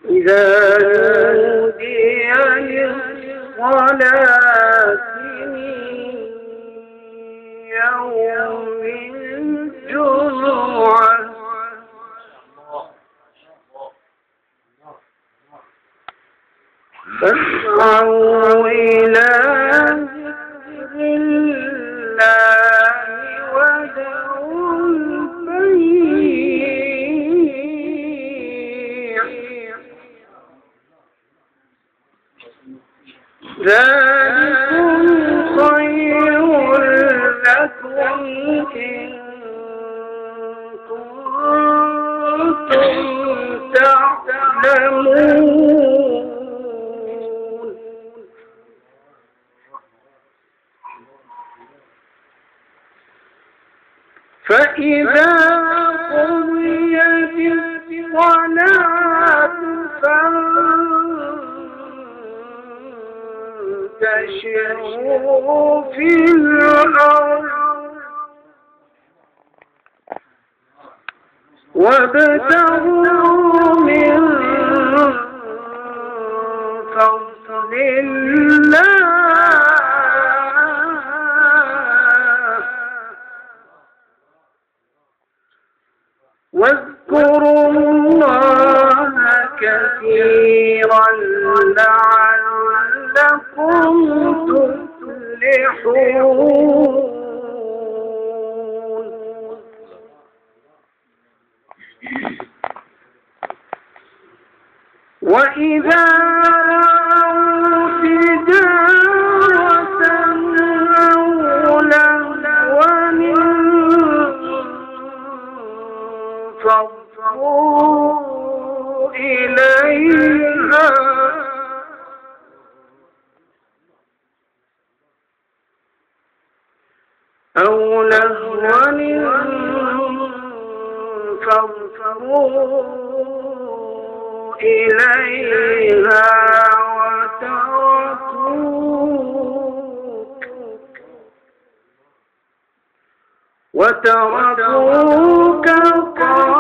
إذا نودي للصلاة من يوم الجمعة فاسعوا إلى ذكر الله وذروا البيع ذلكم خير لكم إن كنتم تعلمون. فإذا قضيت الصلاة فانتشروا في الأرض وابتغوا من فضل الله واذكروا الله كثيرا لعلكم تفلحون. وإذا رأوا تجارة أو لهوا انفضوا إليها أو لهوا انفضوا إليها وتركوك قائما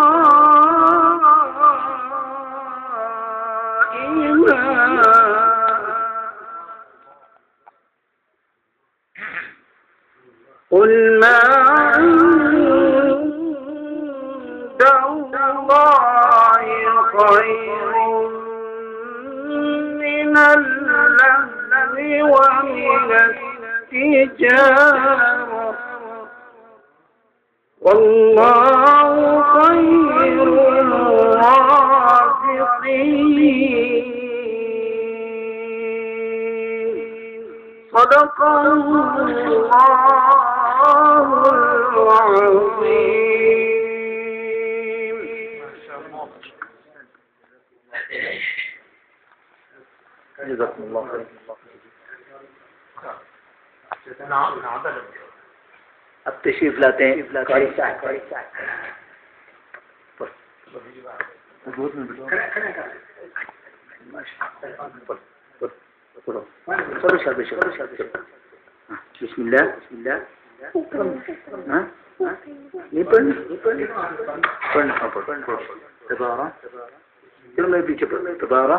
قل ما عند الله خير من اللهو ومن التجارة والله خير الرازقين. صدق الله العظيم. جزاكم الله خير. अब तशरीफ लाते हैं बिस्मिल्लाह ये पढ़ना तबारा चलो मैं पीछे तबारा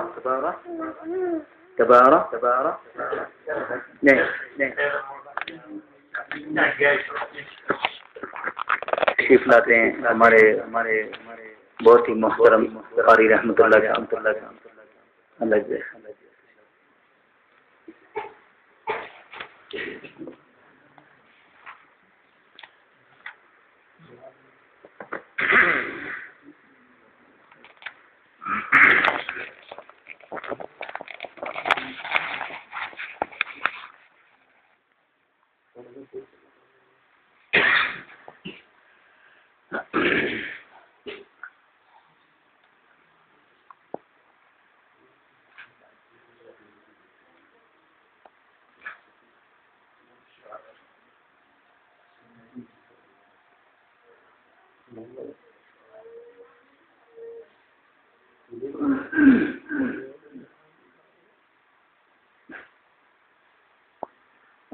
नहीं तशरीफ लाते हैं हमारे बहुत ही मोहतरम कारी रहमतुल्लाह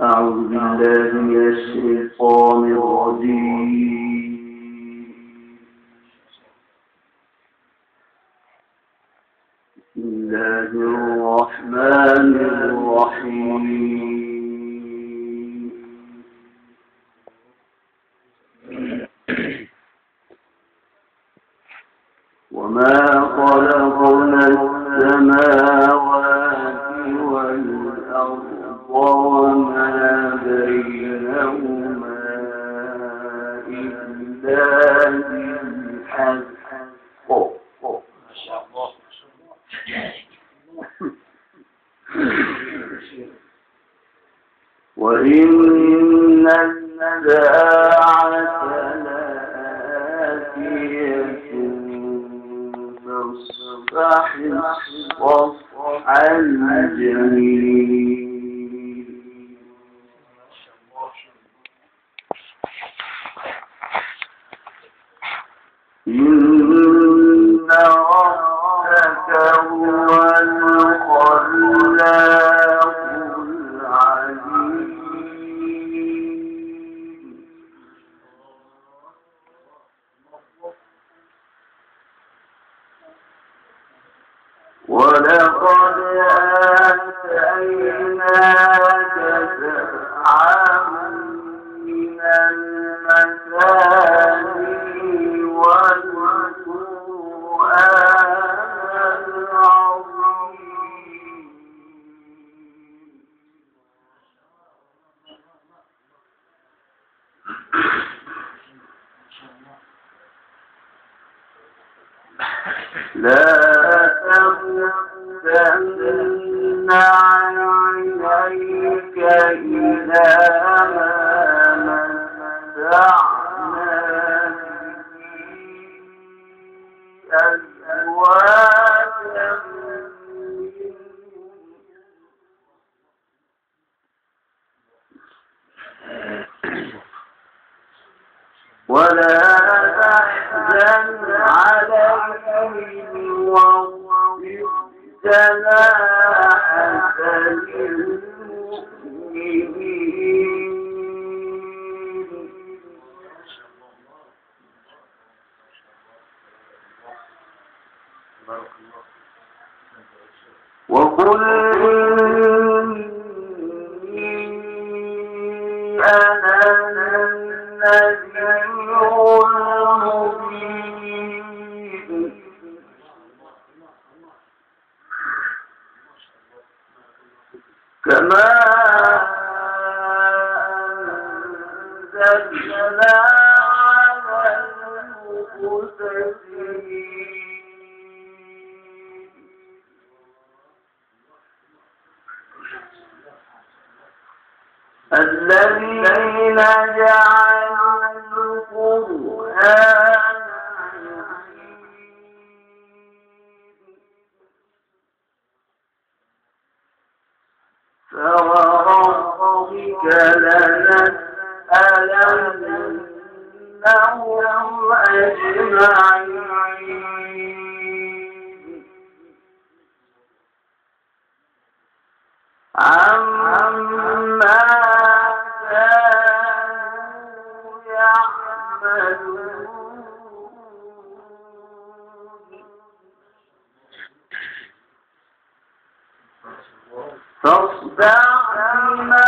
أعوذ بالله من الشيطان الرجيم الله الرحمن الرحيم وما خلقنا السماوات والأرض وما بينهما إلا بالحق وإن الساعة لآتية فاصفح الصفح الجميل إن ربك هو الخلاق العليم ولقد آتيناك سبعا من المثاني والقرآن العظيم لا تمدن عينيك إلى ما متعنا به أزواجا ولا تحزن عليهم واخفض جناحك للمؤمنين وقل إني أنا النذير المبين كما أنزلنا على المقتسمين الذين جعلوا القرآن فوربك لنسألنهم أجمعين عما كانوا يعملون فاصدع بما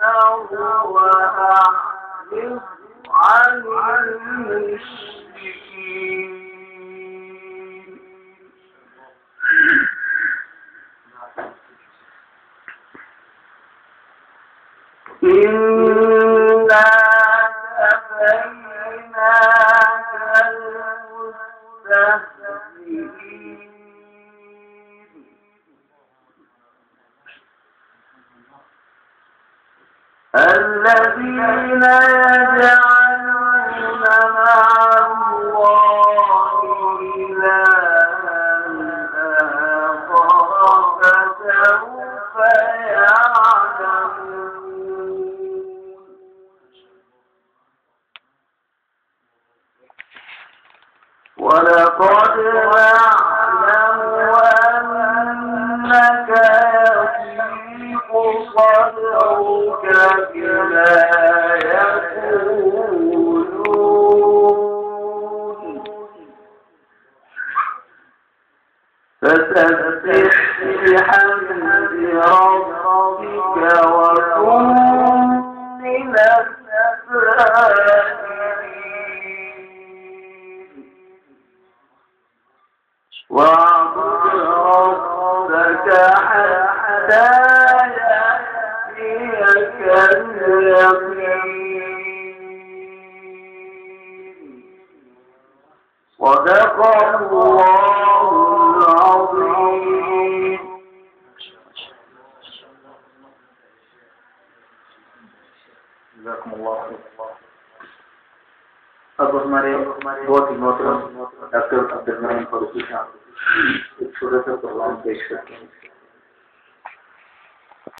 تؤمر وأعرض عن المشركين إنا كفيناك المستهزئين الذين يجعلون مع الله إلها آخر فسوف يعلمون ولقد نعلم أنك يضيق صدرك بما يقولون. فسبح بحمد ربك وكن من الساجدين واعبد ربك حتى يأتيك اليقين صدق الله العظيم. جزاكم الله خير. अब हमारे बहुत ही मोहतरम डॉक्टर अब्दुल मनीन फारूकी साहब एक छोटा सा प्रोग्राम पेश करते हैं।